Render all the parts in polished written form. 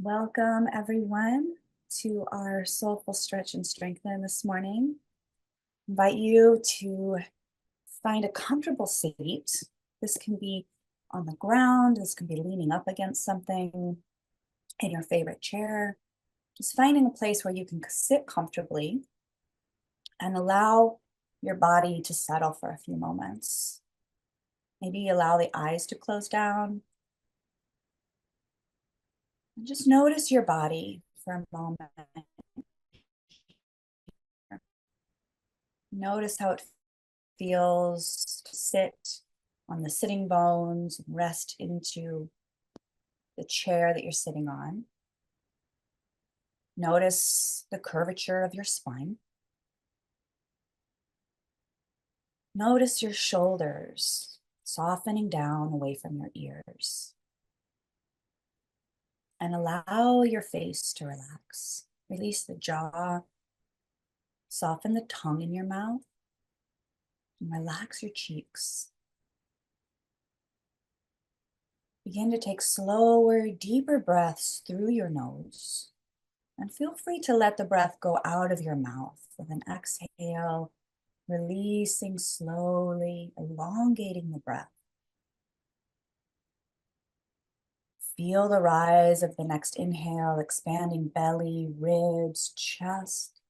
Welcome, everyone, to our Soulful Stretch and Strengthen this morning. Invite you to find a comfortable seat. This can be on the ground, this can be leaning up against something in your favorite chair. Just finding a place where you can sit comfortably and allow your body to settle for a few moments. Maybe allow the eyes to close down. And just notice your body for a moment. Notice how it feels to sit on the sitting bones and rest into the chair that you're sitting on. Notice the curvature of your spine. Notice your shoulders softening down away from your ears. And allow your face to relax. Release the jaw. Soften the tongue in your mouth. And relax your cheeks. Begin to take slower, deeper breaths through your nose. And feel free to let the breath go out of your mouth with an exhale, releasing slowly, elongating the breath. Feel the rise of the next inhale, expanding belly, ribs, chest.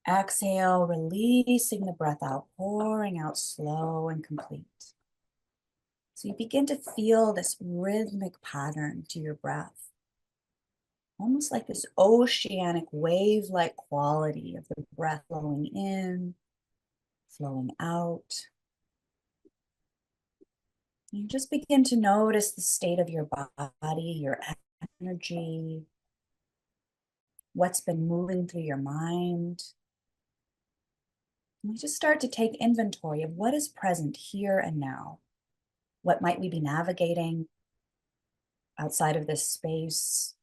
Exhale, releasing the breath out, pouring out slow and complete. So you begin to feel this rhythmic pattern to your breath, almost like this oceanic wave-like quality of the breath flowing in, flowing out. You just begin to notice the state of your body, your energy, what's been moving through your mind. And we just start to take inventory of what is present here and now. What might we be navigating outside of this space?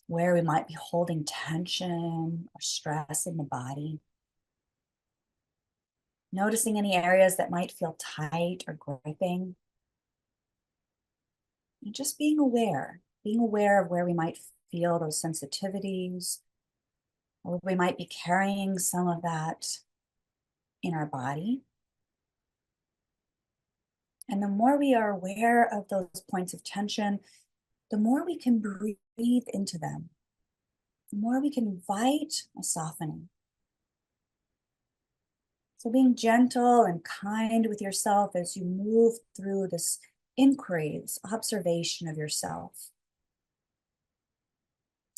Where we might be holding tension or stress in the body. Noticing any areas that might feel tight or gripping. And just being aware of where we might feel those sensitivities, or we might be carrying some of that in our body. And the more we are aware of those points of tension, the more we can breathe into them, the more we can invite a softening. So being gentle and kind with yourself as you move through this inquiry, this observation of yourself.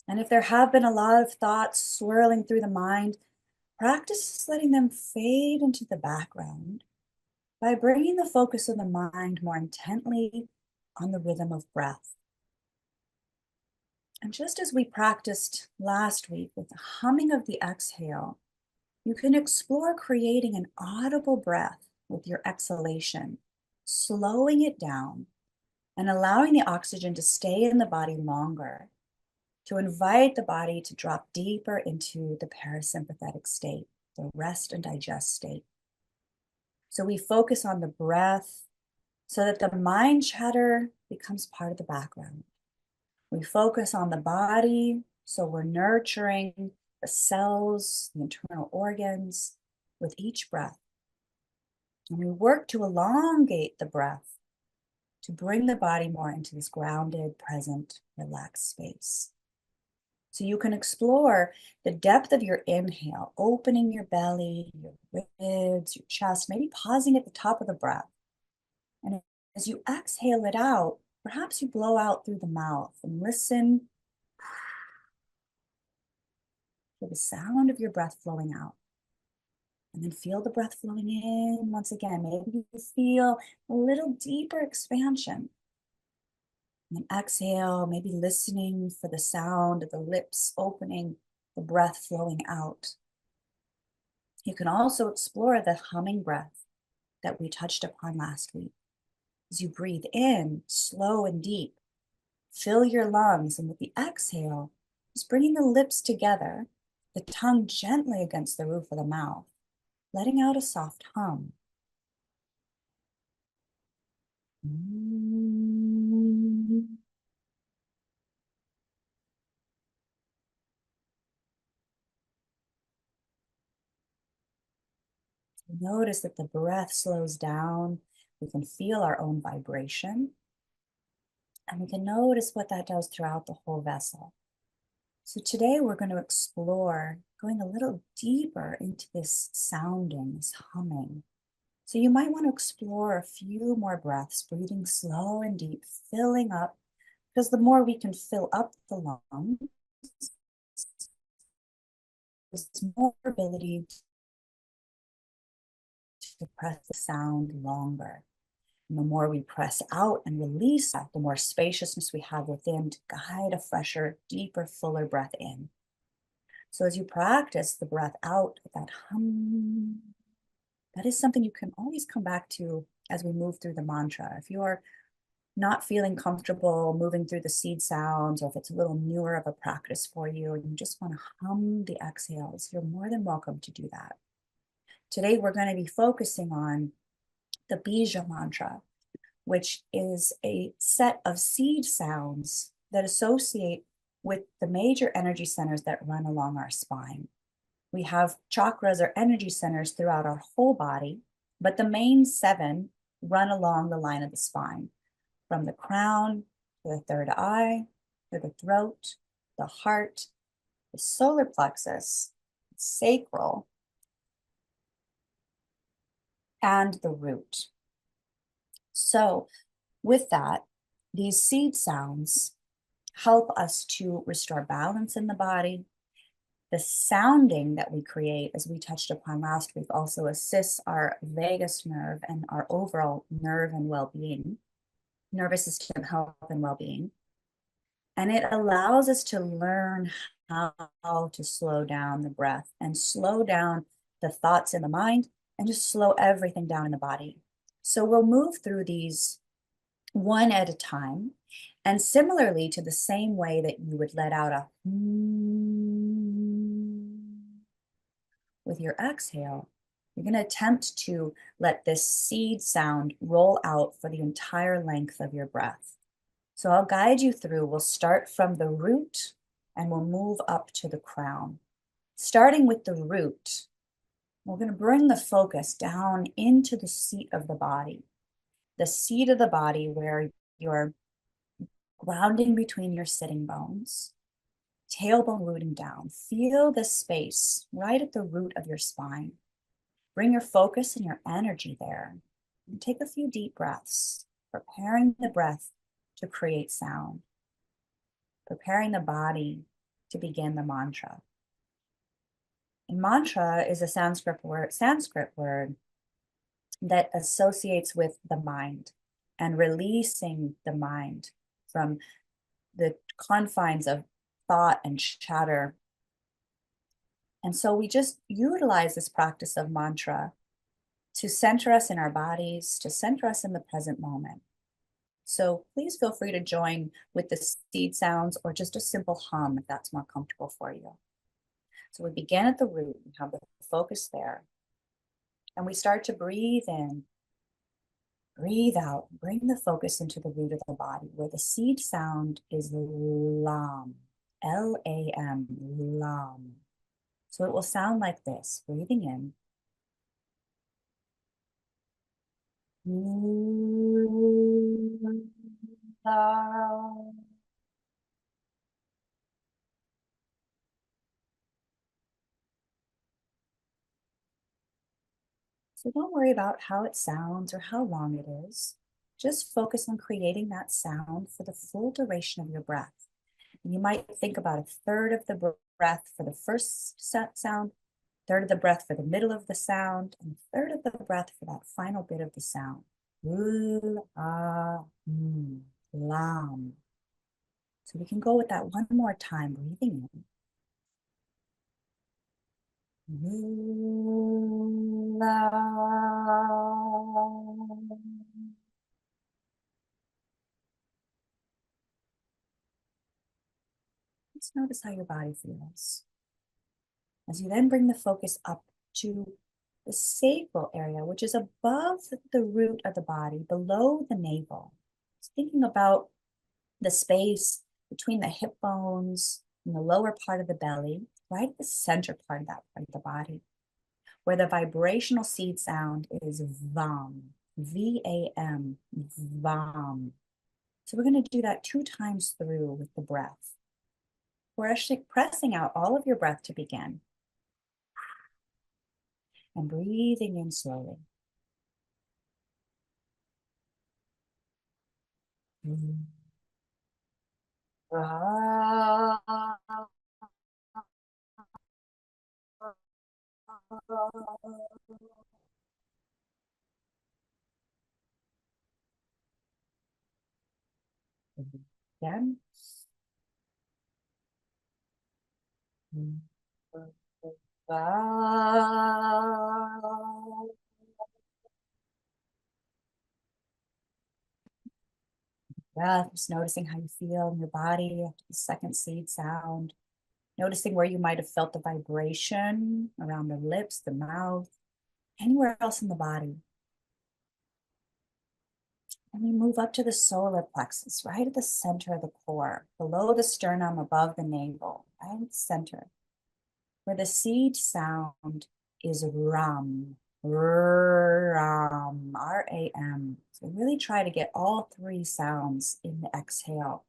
And if there have been a lot of thoughts swirling through the mind, practice letting them fade into the background by bringing the focus of the mind more intently on the rhythm of breath. And just as we practiced last week with the humming of the exhale, you can explore creating an audible breath with your exhalation, slowing it down and allowing the oxygen to stay in the body longer, to invite the body to drop deeper into the parasympathetic state, the rest and digest state. So we focus on the breath so that the mind chatter becomes part of the background. We focus on the body, so we're nurturing the cells, the internal organs with each breath. And we work to elongate the breath to bring the body more into this grounded, present, relaxed space. So you can explore the depth of your inhale, opening your belly, your ribs, your chest, maybe pausing at the top of the breath. And as you exhale it out, perhaps you blow out through the mouth and listen for the sound of your breath flowing out. And then feel the breath flowing in once again. Maybe you feel a little deeper expansion. And then exhale, maybe listening for the sound of the lips opening, the breath flowing out. You can also explore the humming breath that we touched upon last week. As you breathe in, slow and deep, fill your lungs, and with the exhale, just bringing the lips together, the tongue gently against the roof of the mouth, letting out a soft hum. Notice that the breath slows down. We can feel our own vibration. And we can notice what that does throughout the whole vessel. So today we're going to explore going a little deeper into this sounding, this humming. So you might want to explore a few more breaths, breathing slow and deep, filling up, because the more we can fill up the lungs, there's more ability to press the sound longer. And the more we press out and release that, the more spaciousness we have within to guide a fresher, deeper, fuller breath in. So as you practice the breath out, that hum, that is something you can always come back to as we move through the mantra. If you're not feeling comfortable moving through the seed sounds, or if it's a little newer of a practice for you and you just want to hum the exhales, you're more than welcome to do that. Today, we're going to be focusing on the Bija mantra, which is a set of seed sounds that associate with the major energy centers that run along our spine. We have chakras or energy centers throughout our whole body, but the main 7 run along the line of the spine, from the crown to the third eye, to the throat, the heart, the solar plexus, sacral, and the root. So with that, these seed sounds help us to restore balance in the body. The sounding that we create, as we touched upon last week, also assists our vagus nerve and our overall nerve and well-being, nervous system health and well-being. And it allows us to learn how to slow down the breath and slow down the thoughts in the mind and just slow everything down in the body. So we'll move through these one at a time. And similarly to the same way that you would let out a with your exhale, you're going to attempt to let this seed sound roll out for the entire length of your breath. So I'll guide you through. We'll start from the root and we'll move up to the crown. Starting with the root, we're going to bring the focus down into the seat of the body. The seat of the body where you're grounding between your sitting bones, tailbone rooting down. Feel the space right at the root of your spine. Bring your focus and your energy there. And take a few deep breaths, preparing the breath to create sound, preparing the body to begin the mantra. And mantra is a Sanskrit word that associates with the mind and releasing the mind from the confines of thought and chatter. And so we just utilize this practice of mantra to center us in our bodies, to center us in the present moment. So please feel free to join with the seed sounds or just a simple hum if that's more comfortable for you. So we begin at the root and have the focus there. And we start to breathe in, breathe out, bring the focus into the root of the body where the seed sound is lam, L-A-M, lam. So it will sound like this, breathing in. So don't worry about how it sounds or how long it is. Just focus on creating that sound for the full duration of your breath. And you might think about a third of the breath for the first sound, third of the breath for the middle of the sound, and a third of the breath for that final bit of the sound. Lam. So we can go with that one more time, breathing in. Just notice how your body feels. As you then bring the focus up to the sacral area, which is above the root of the body, below the navel. Just thinking about the space between the hip bones and the lower part of the belly, right at the center part of that part of the body. where the vibrational seed sound is VAM, V-A-M, VAM. So we're going to do that 2 times through with the breath. We're actually pressing out all of your breath to begin and breathing in slowly. Again. Breath, just noticing how you feel in your body after the second seed sound. Noticing where you might have felt the vibration around the lips, the mouth, anywhere else in the body. And we move up to the solar plexus, right at the center of the core, below the sternum, above the navel, right at the center, where the seed sound is Ram, Ram, R-A-M. So really try to get all 3 sounds in the exhale.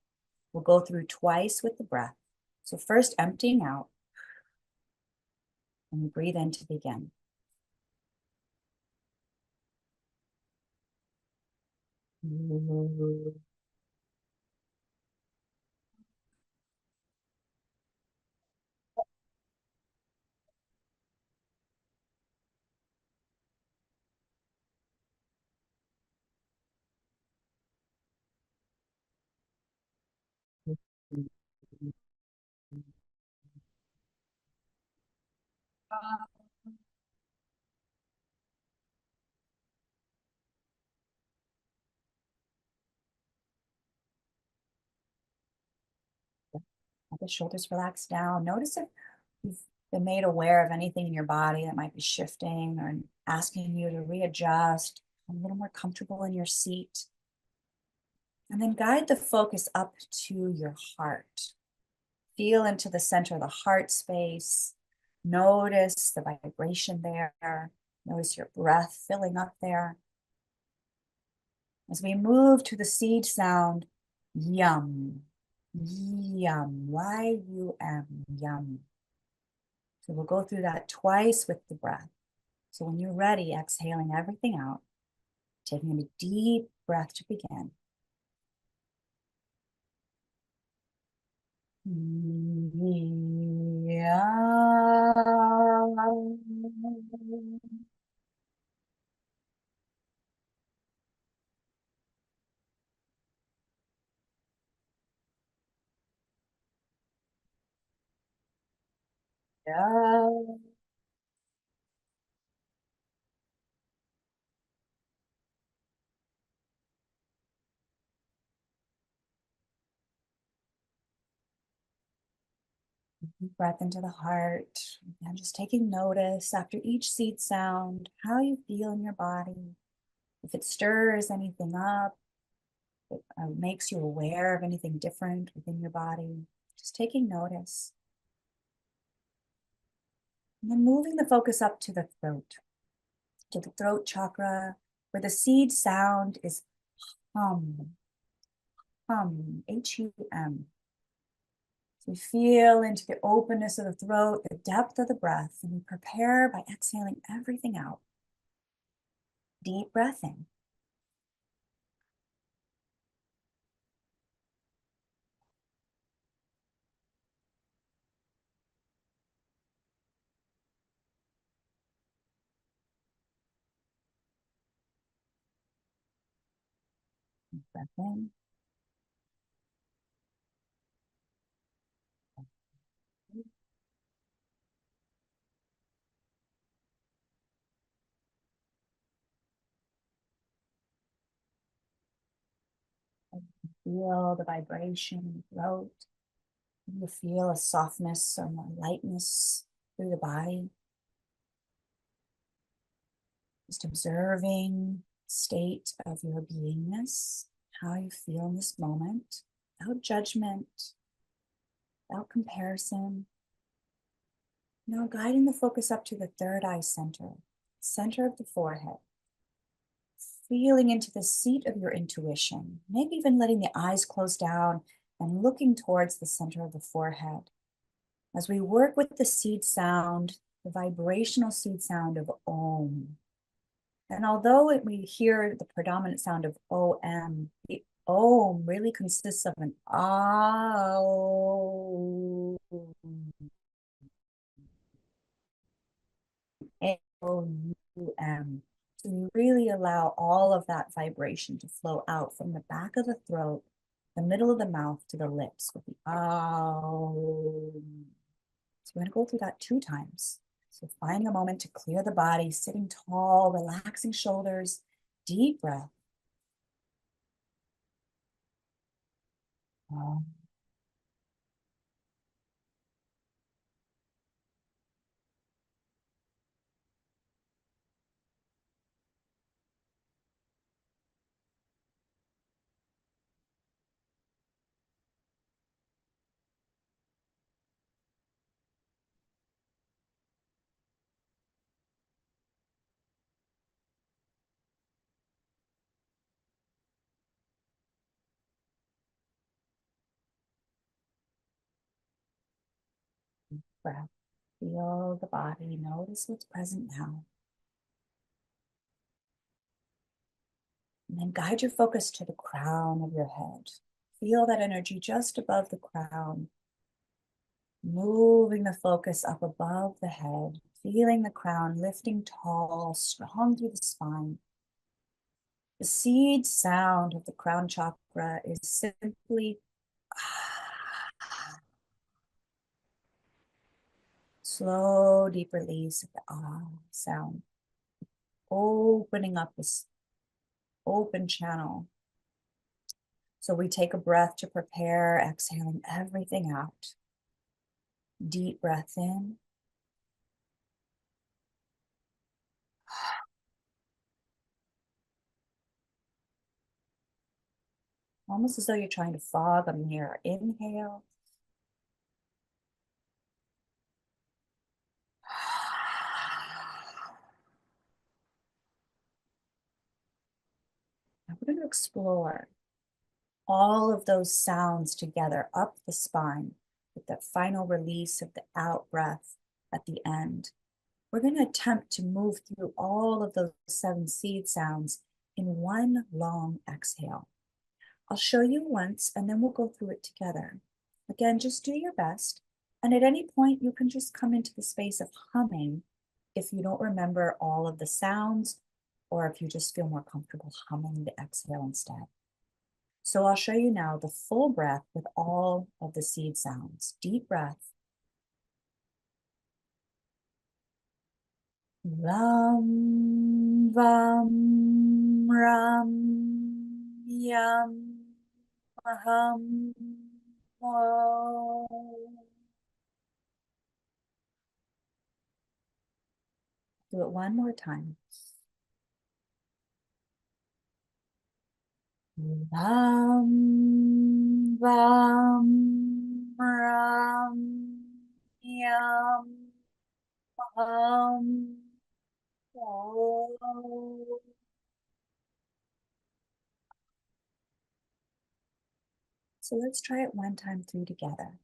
We'll go through twice with the breath. So first emptying out, and we breathe in to begin. Let the shoulders relax down. Notice if you've been made aware of anything in your body that might be shifting or asking you to readjust, a little more comfortable in your seat. And then guide the focus up to your heart. Feel into the center of the heart space. Notice the vibration there. Notice your breath filling up there. As we move to the seed sound, yum, yum, Y-U-M, yum. So we'll go through that twice with the breath. So when you're ready, exhaling everything out, taking a deep breath to begin. Yum. Yum. Deep breath into the heart. And just taking notice after each seed sound, how you feel in your body. If it stirs anything up, it makes you aware of anything different within your body. Just taking notice. And then moving the focus up to the throat chakra, where the seed sound is hum, hum, H-U-M. So we feel into the openness of the throat, the depth of the breath, and we prepare by exhaling everything out. Deep breath in. Deep breath in. Feel the vibration in the throat. You feel a softness or more lightness through the body. Just observing the state of your beingness, how you feel in this moment, without judgment, without comparison. Now guiding the focus up to the third eye center, center of the forehead, feeling into the seat of your intuition, maybe even letting the eyes close down and looking towards the center of the forehead. As we work with the seed sound, the vibrational seed sound of Om. And although we hear the predominant sound of OM, the Om really consists of an O, A-O-U-M. So you really allow all of that vibration to flow out from the back of the throat, the middle of the mouth to the lips with the Om. So we're going to go through that 2 times. So finding a moment to clear the body, sitting tall, relaxing shoulders, deep breath. Breath. Feel the body. Notice what's present now. And then guide your focus to the crown of your head. Feel that energy just above the crown. Moving the focus up above the head. Feeling the crown lifting tall, strong through the spine. The seed sound of the crown chakra is simply slow, deep release of the ah sound. Opening up this open channel. So we take a breath to prepare, exhaling everything out. Deep breath in. Almost as though you're trying to fog a mirror. Inhale. Now we're going to explore all of those sounds together up the spine with that final release of the out breath at the end. We're going to attempt to move through all of those 7 seed sounds in one long exhale. I'll show you once and then we'll go through it together. Again, just do your best. And at any point, you can just come into the space of humming if you don't remember all of the sounds or if you just feel more comfortable humming the exhale instead. So I'll show you now the full breath with all of the seed sounds. Deep breath. Ram, vam, ram, yam, aham, om. Do it one more time. Ram, vam, ram, yam, aham, om. So let's try it one time through together.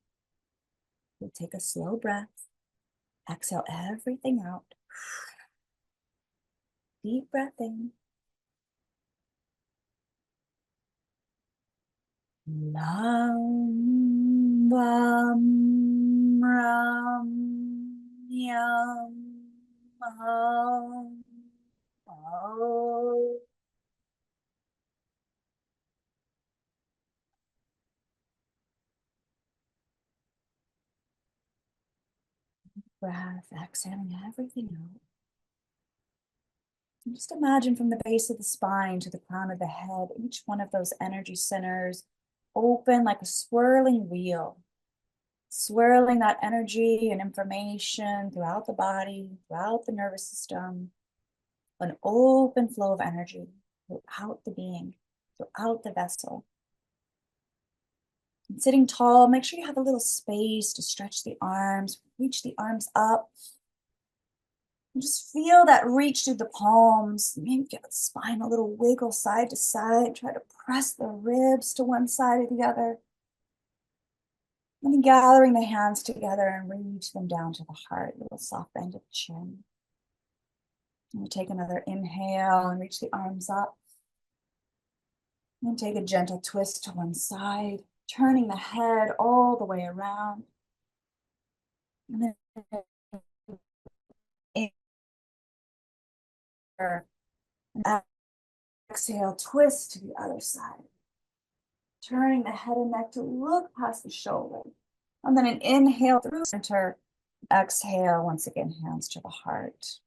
We'll take a slow breath. Exhale everything out. Deep breath in. Lam, vam, ram, yam, ham, oh. Breath, exhaling everything out. And just imagine from the base of the spine to the crown of the head, each one of those energy centers open like a swirling wheel, swirling that energy and information throughout the body, throughout the nervous system, an open flow of energy throughout the being, throughout the vessel. And sitting tall, make sure you have a little space to stretch the arms, reach the arms up. And just feel that reach through the palms. Maybe give the spine a little wiggle side to side. Try to press the ribs to one side or the other. And then gathering the hands together and reach them down to the heart, a little soft bend of the chin. And we take another inhale and reach the arms up. And take a gentle twist to one side, turning the head all the way around. And then and exhale, twist to the other side. Turning the head and neck to look past the shoulder. And then an inhale through center. Exhale, once again, hands to the heart.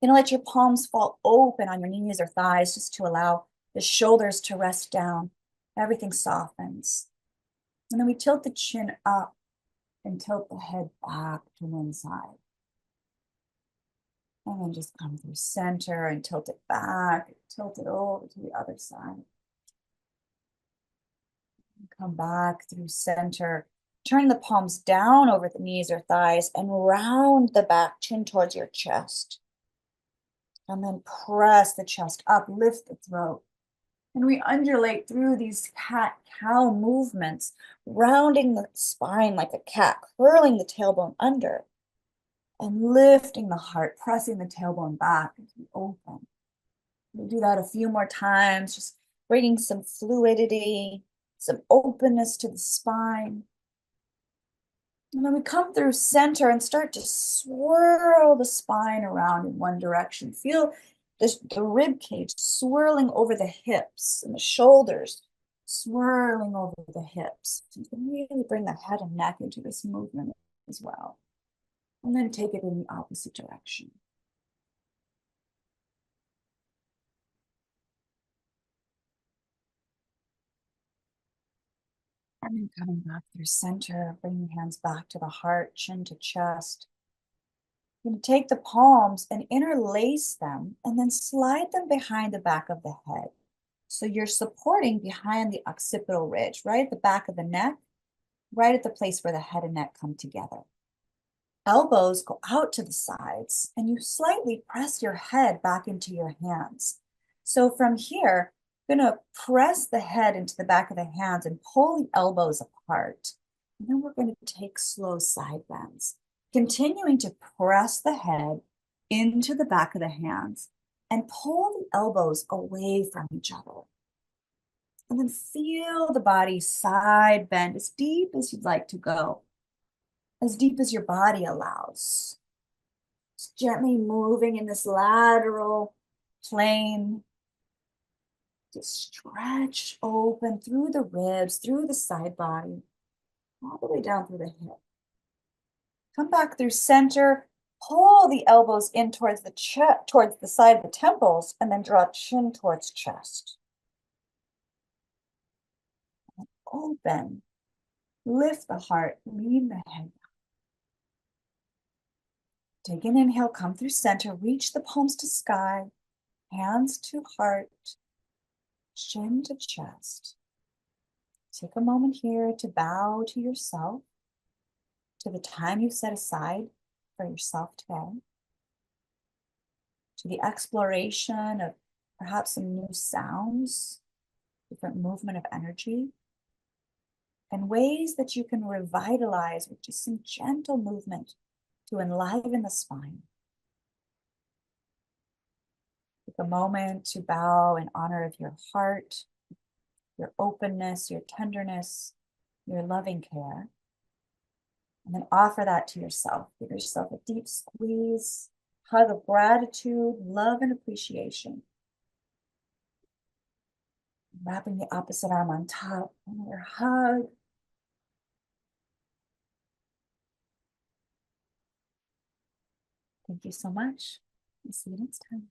You're gonna let your palms fall open on your knees or thighs just to allow the shoulders to rest down. Everything softens. And then we tilt the chin up and tilt the head back to one side. And then just come through center and tilt it back, tilt it over to the other side. Come back through center. Turn the palms down over the knees or thighs and round the back, chin towards your chest. And then press the chest up, lift the throat. And we undulate through these cat-cow movements, rounding the spine like a cat, curling the tailbone under, and lifting the heart, pressing the tailbone back as we open. We'll do that a few more times, just bringing some fluidity, some openness to the spine. And then we come through center and start to swirl the spine around in one direction. Feel the rib cage swirling over the hips and the shoulders swirling over the hips. So you can really bring the head and neck into this movement as well. And then take it in the opposite direction. And then coming back through center, bringing hands back to the heart, chin to chest. You're going to take the palms and interlace them and then slide them behind the back of the head. So you're supporting behind the occipital ridge, right at the back of the neck, right at the place where the head and neck come together. Elbows go out to the sides and you slightly press your head back into your hands. So from here, you're going to press the head into the back of the hands and pull the elbows apart. And then we're going to take slow side bends, continuing to press the head into the back of the hands and pull the elbows away from each other. And then feel the body side bend as deep as you'd like to go, as deep as your body allows. Just gently moving in this lateral plane. Just stretch open through the ribs, through the side body, all the way down through the hip. Come back through center, pull the elbows in towards the side of the temples, and then draw chin towards chest. And open, lift the heart, lean the head. Take an inhale, come through center, reach the palms to sky, hands to heart, chin to chest. Take a moment here to bow to yourself, to the time you've set aside for yourself today, to the exploration of perhaps some new sounds, different movement of energy, and ways that you can revitalize with just some gentle movement to enliven the spine. Take a moment to bow in honor of your heart, your openness, your tenderness, your loving care. And then offer that to yourself. Give yourself a deep squeeze, hug of gratitude, love, and appreciation. Wrapping the opposite arm on top, another hug. Thank you so much. I'll see you next time.